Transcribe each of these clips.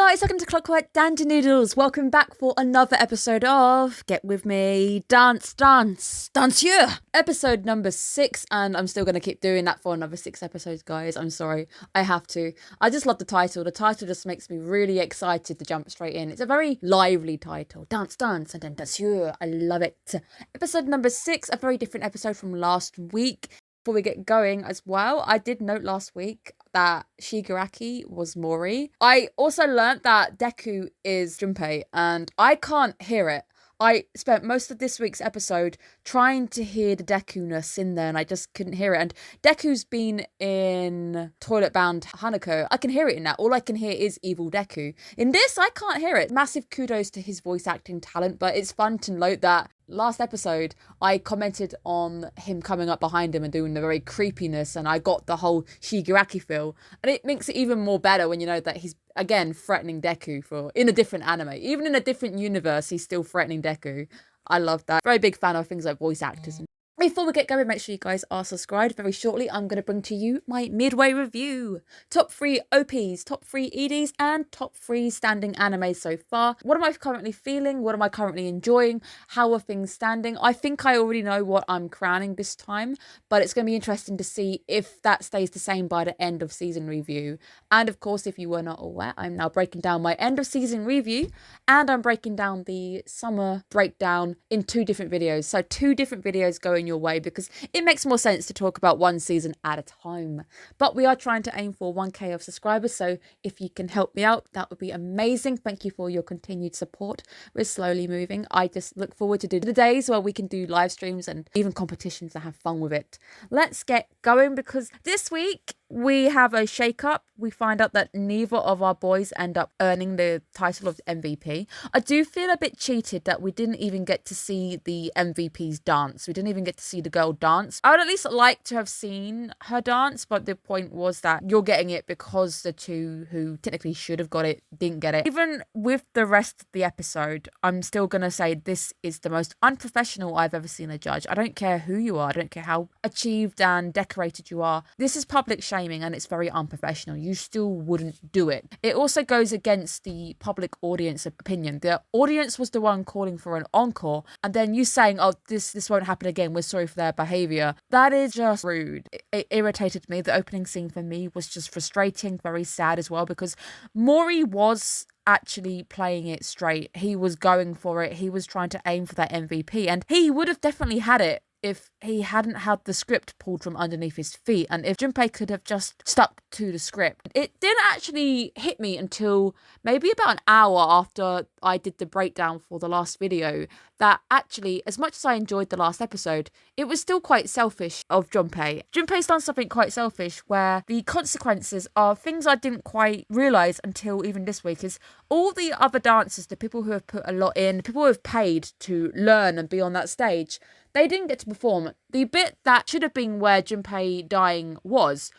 guys, welcome to Clockwork and Noodles. Welcome back for another episode of Get With Me, Dance Danseur. Episode number 6, and I'm still going to keep doing that for another 6 episodes, guys. I'm sorry, I have to. I just love the title. The title just makes me really excited to jump straight in. It's a very lively title. Dance, and then Danseur. I love it. Episode number 6, a very different episode from last week. Before we get going as well, I did note last week that Shigaraki was Mori. I also learnt that Deku is Junpei, and I can't hear it. I spent most of this week's episode trying to hear the Deku-ness in there, and I just couldn't hear it. And Deku's been in Toilet Bound Hanako. I can hear it in that. All I can hear is Evil Deku. In this, I can't hear it. Massive kudos to his voice acting talent, but it's fun to note that last episode, I commented on him coming up behind him and doing the very creepiness, and I got the whole Shigaraki feel. And it makes it even more better when you know that he's, again, threatening Deku in a different anime. Even in a different universe, he's still threatening Deku. I love that. Very big fan of things like voice actors. Before we get going, make sure you guys are subscribed. Very shortly, I'm going to bring to you my midway review. Top 3 OPs, top 3 EDs, and top 3 standing animes so far. What am I currently feeling? What am I currently enjoying? How are things standing? I think I already know what I'm crowning this time, but it's going to be interesting to see if that stays the same by the end of season review. And of course, if you were not aware, I'm now breaking down my end of season review, and I'm breaking down the summer breakdown in 2 different videos. So 2 different videos going your way, because it makes more sense to talk about one season at a time. But we are trying to aim for 1k of subscribers, so if you can help me out, that would be amazing. Thank you for your continued support. We're slowly moving. I just look forward to the days where we can do live streams and even competitions and have fun with it. Let's get going, because this week we have a shake-up. We find out that neither of our boys end up earning the title of MVP. I do feel a bit cheated that we didn't even get to see the MVP's dance. We didn't even get to see the girl dance. I would at least like to have seen her dance, but the point was that you're getting it because the 2 who technically should have got it didn't get it. Even with the rest of the episode, I'm still going to say this is the most unprofessional I've ever seen a judge. I don't care who you are. I don't care how achieved and decorated you are. This is public shaming, and it's very unprofessional. You still wouldn't do it. It also goes against the public audience opinion. The audience was the one calling for an encore, and then you saying, oh, this won't happen again, we're sorry for their behaviour. That is just rude. It irritated me. The opening scene for me was just frustrating, very sad as well, because Mori was actually playing it straight. He was going for it. He was trying to aim for that MVP, and he would have definitely had it if he hadn't had the script pulled from underneath his feet, and if Junpei could have just stuck to the script. It didn't actually hit me until maybe about an hour after I did the breakdown for the last video that actually, as much as I enjoyed the last episode, it was still quite selfish of Junpei. Junpei's done something quite selfish where the consequences are things I didn't quite realise until even this week. Is all the other dancers, the people who have put a lot in, the people who have paid to learn and be on that stage, they didn't get to perform. The bit that should have been where Junpei dying was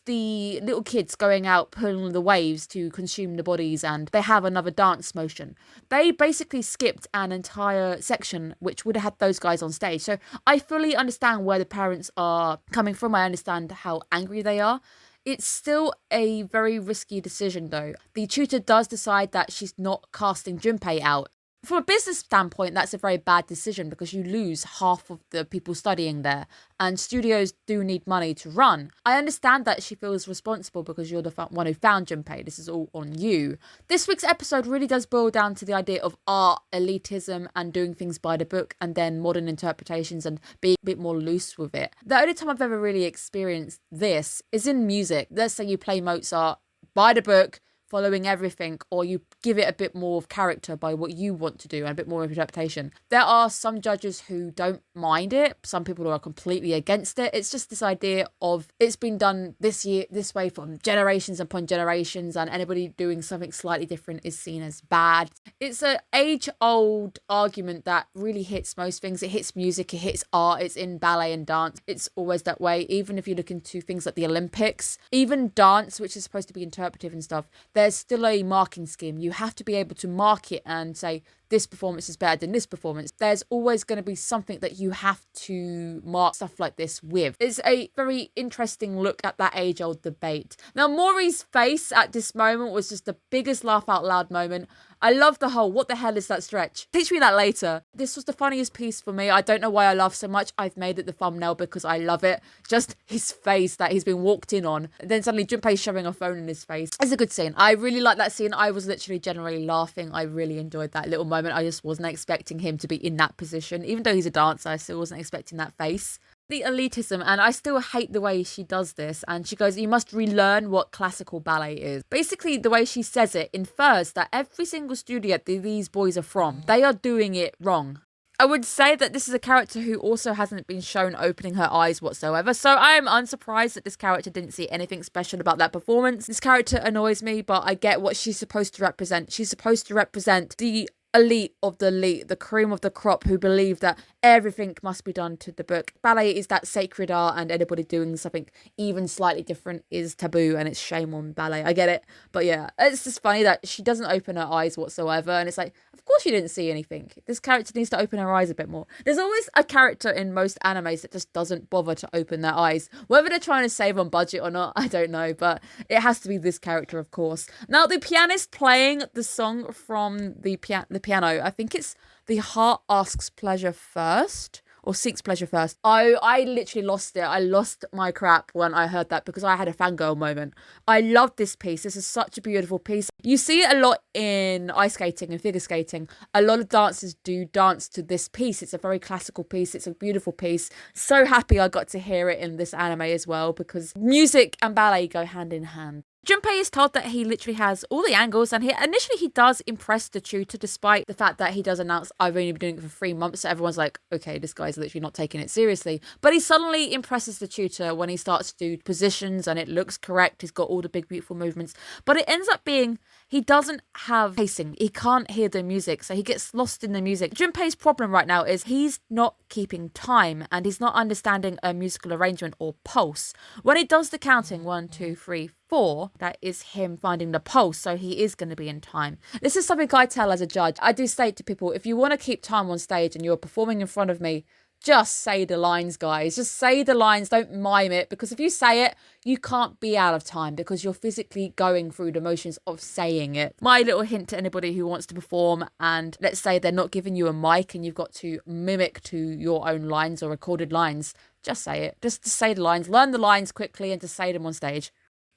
the little kids going out pulling the waves to consume the bodies, and they have another dance motion. They basically skipped an entire section which would have had those guys on stage. So I fully understand where the parents are coming from. I understand how angry they are. It's still a very risky decision though. The tutor does decide that she's not casting Junpei out. From a business standpoint, that's a very bad decision because you lose half of the people studying there, and studios do need money to run. I understand that she feels responsible because you're the one who found Junpei. This is all on you. This week's episode really does boil down to the idea of art, elitism, and doing things by the book, and then modern interpretations and being a bit more loose with it. The only time I've ever really experienced this is in music. Let's say you play Mozart by the book, following everything, or you give it a bit more of character by what you want to do and a bit more interpretation. There are some judges who don't mind it. Some people who are completely against it. It's just this idea of it's been done this way from generations upon generations, and anybody doing something slightly different is seen as bad. It's an age-old argument that really hits most things. It hits music, it hits art, it's in ballet and dance. It's always that way. Even if you look into things like the Olympics, even dance, which is supposed to be interpretive and stuff, there's still a marking scheme. You have to be able to mark it and say, this performance is better than this performance. There's always going to be something that you have to mark stuff like this with. It's a very interesting look at that age-old debate. Now, Maury's face at this moment was just the biggest laugh out loud moment. I love the whole, what the hell is that stretch? Teach me that later. This was the funniest piece for me. I don't know why I laugh so much. I've made it the thumbnail because I love it. Just his face that he's been walked in on. And then suddenly Junpei's showing a phone in his face. It's a good scene. I really like that scene. I was literally generally laughing. I really enjoyed that little moment. I just wasn't expecting him to be in that position. Even though he's a dancer, I still wasn't expecting that face. The elitism, and I still hate the way she does this, and she goes, you must relearn what classical ballet is. Basically, the way she says it infers that every single studio that these boys are from, they are doing it wrong. I would say that this is a character who also hasn't been shown opening her eyes whatsoever, so I am unsurprised that this character didn't see anything special about that performance. This character annoys me, but I get what she's supposed to represent. She's supposed to represent the elite of the elite, the cream of the crop, who believe that everything must be done to the book. Ballet is that sacred art, and anybody doing something even slightly different is taboo, and it's shame on ballet. I get it, but yeah, it's just funny that she doesn't open her eyes whatsoever, and it's like, of course you didn't see anything. This character needs to open her eyes a bit more. There's always a character in most animes that just doesn't bother to open their eyes. Whether they're trying to save on budget or not, I don't know, but it has to be this character, of course. Now, the pianist playing the song from the piano, I think it's The Heart Asks Pleasure First, or Seeks Pleasure First. I literally lost it. I lost my crap when I heard that because I had a fangirl moment. I love this piece. This is such a beautiful piece. You see it a lot in ice skating and figure skating. A lot of dancers do dance to this piece. It's a very classical piece. It's a beautiful piece. So happy I got to hear it in this anime as well, because music and ballet go hand in hand. Junpei is told that he literally has all the angles, and initially he does impress the tutor, despite the fact that he does announce, I've only been doing it for 3 months, so everyone's like, okay, this guy's literally not taking it seriously. But he suddenly impresses the tutor when he starts to do positions and it looks correct. He's got all the big, beautiful movements. But it ends up being, he doesn't have pacing. He can't hear the music, so he gets lost in the music. Junpei's problem right now is he's not keeping time, and he's not understanding a musical arrangement or pulse. When he does the counting, 1, 2, 3, 4, that is him finding the pulse, so he is going to be in time. This is something I tell as a judge. I do state to people, if you want to keep time on stage and you're performing in front of me, just say the lines, guys. Just say the lines, don't mime it, because if you say it, you can't be out of time because you're physically going through the motions of saying it. My little hint to anybody who wants to perform, and let's say they're not giving you a mic and you've got to mimic to your own lines or recorded lines, just say it. Just to say the lines, learn the lines quickly and to say them on stage.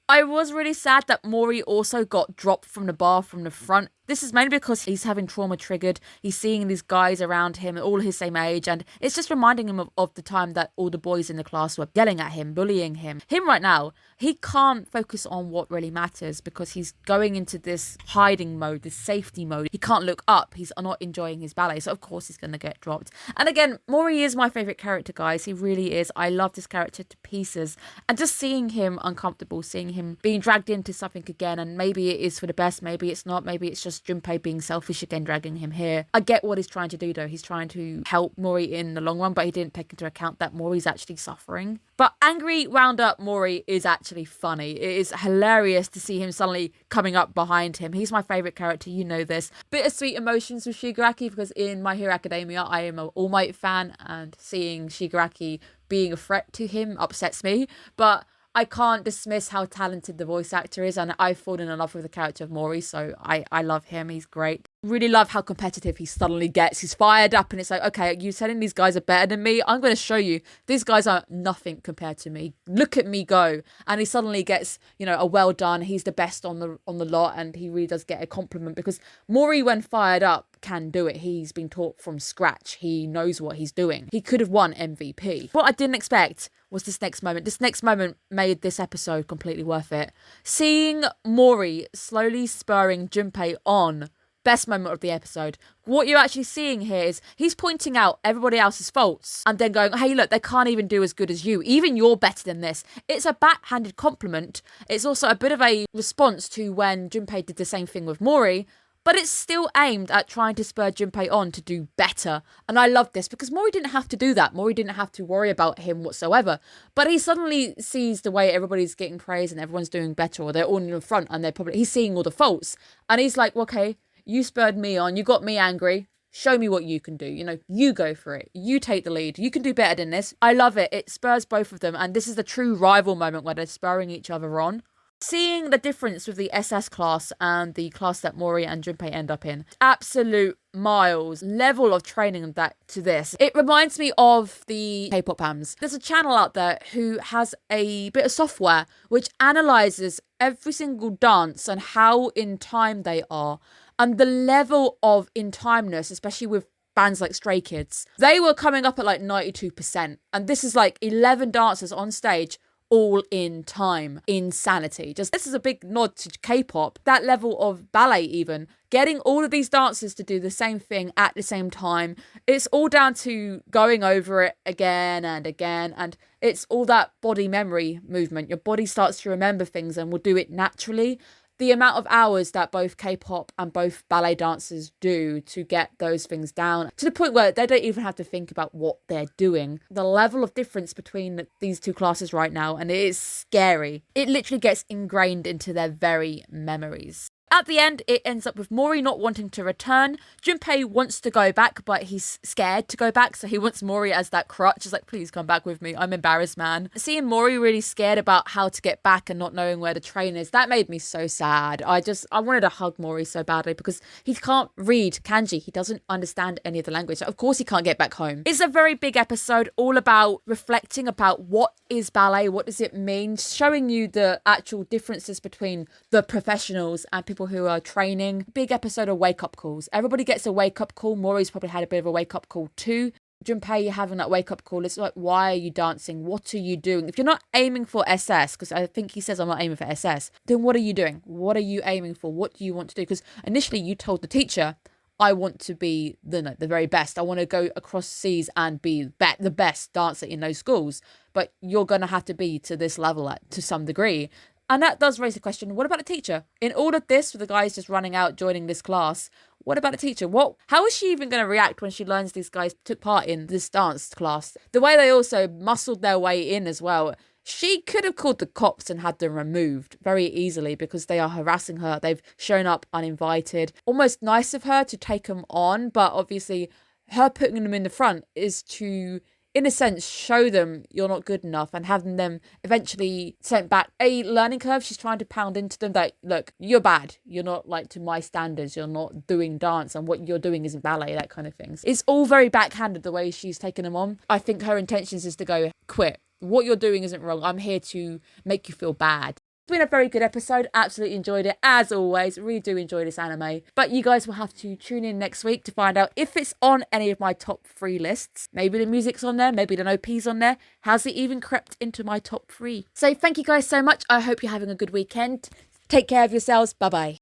I was really sad that Maury also got dropped from the bar from the front. This is mainly because he's having trauma triggered. He's seeing these guys around him, all his same age, and it's just reminding him of the time that all the boys in the class were yelling at him, bullying him. Him right now, he can't focus on what really matters because he's going into this hiding mode, this safety mode. He can't look up. He's not enjoying his ballet, so of course he's going to get dropped. And again, Maury is my favourite character, guys. He really is. I love this character to pieces. And just seeing him uncomfortable, seeing him being dragged into something again, and maybe it is for the best, maybe it's not, maybe it's just Junpei being selfish again, dragging him here. I get what he's trying to do though. He's trying to help Maury in the long run, but he didn't take into account that Maury's actually suffering. But angry, wound up Maury is actually funny. It is hilarious to see him suddenly coming up behind him. He's my favourite character, you know this. Bittersweet emotions with Shigaraki, because in My Hero Academia I am an All Might fan, and seeing Shigaraki being a threat to him upsets me. But I can't dismiss how talented the voice actor is, and I've fallen in love with the character of Maury, so I love him. He's great. Really love how competitive he suddenly gets. He's fired up, and it's like, okay, you're telling these guys are better than me? I'm going to show you. These guys are nothing compared to me. Look at me go. And he suddenly gets, a well done. He's the best on the lot, and he really does get a compliment, because Maury, when fired up, can do it. He's been taught from scratch. He knows what he's doing. He could have won MVP. What I didn't expect was this next moment. This next moment made this episode completely worth it. Seeing Maury slowly spurring Junpei on, best moment of the episode. What you're actually seeing here is he's pointing out everybody else's faults and then going, hey, look, they can't even do as good as you. Even you're better than this. It's a backhanded compliment. It's also a bit of a response to when Junpei did the same thing with Maury, but it's still aimed at trying to spur Junpei on to do better. And I love this because Maury didn't have to do that. Maury didn't have to worry about him whatsoever. But he suddenly sees the way everybody's getting praise and everyone's doing better, or they're all in the front and he's seeing all the faults. And he's like, okay, You spurred me on. You got me angry. Show me what you can do. You know, you go for it. You take the lead. You can do better than this. I love it. It spurs both of them. And this is the true rival moment where they're spurring each other on. Seeing the difference with the SS class and the class that Mori and Junpei end up in. Absolute miles level of training that to this. It reminds me of the K-pop hams. There's a channel out there who has a bit of software which analyzes every single dance and how in time they are. And the level of in-timeness, especially with bands like Stray Kids, they were coming up at like 92%. And this is like 11 dancers on stage, all in time. Insanity. Just this is a big nod to K-pop. That level of ballet even. Getting all of these dancers to do the same thing at the same time. It's all down to going over it again and again. And it's all that body memory movement. Your body starts to remember things and will do it naturally. The amount of hours that both K-pop and both ballet dancers do to get those things down to the point where they don't even have to think about what they're doing. The level of difference between these two classes right now, and it is scary. It literally gets ingrained into their very memories. At the end, it ends up with Mori not wanting to return. Junpei wants to go back, but he's scared to go back, so he wants Mori as that crutch. He's like, please come back with me. I'm embarrassed, man. Seeing Mori really scared about how to get back and not knowing where the train is, that made me so sad. I wanted to hug Mori so badly because he can't read kanji. He doesn't understand any of the language. So of course, he can't get back home. It's a very big episode, all about reflecting about what is ballet, what does it mean, showing you the actual differences between the professionals and people who are training. Big episode of wake-up calls. Everybody gets a wake-up call. Mori's probably had a bit of a wake-up call too. Junpei having that wake-up call. It's like, why are you dancing? What are you doing? If you're not aiming for SS, because I think he says I'm not aiming for SS, then what are you doing? What are you aiming for? What do you want to do? Because initially you told the teacher, I want to be the very best. I want to go across seas and be the best dancer in those schools. But you're going to have to be to this level to some degree. And that does raise the question, what about the teacher? In all of this, with the guys just running out, joining this class, what about the teacher? How is she even going to react when she learns these guys took part in this dance class? The way they also muscled their way in as well. She could have called the cops and had them removed very easily because they are harassing her. They've shown up uninvited. Almost nice of her to take them on, but obviously her putting them in the front is to, in a sense, show them you're not good enough and having them eventually sent back. A learning curve, she's trying to pound into them that, look, you're bad. You're not like to my standards. You're not doing dance and what you're doing isn't ballet, that kind of things. It's all very backhanded the way she's taken them on. I think her intentions is to go, quit. What you're doing isn't wrong. I'm here to make you feel bad. It's been a very good episode. Absolutely enjoyed it. As always, really do enjoy this anime. But you guys will have to tune in next week to find out if it's on any of my top 3 lists. Maybe the music's on there. Maybe the OP's on there. Has it even crept into my top 3? So thank you guys so much. I hope you're having a good weekend. Take care of yourselves. Bye-bye.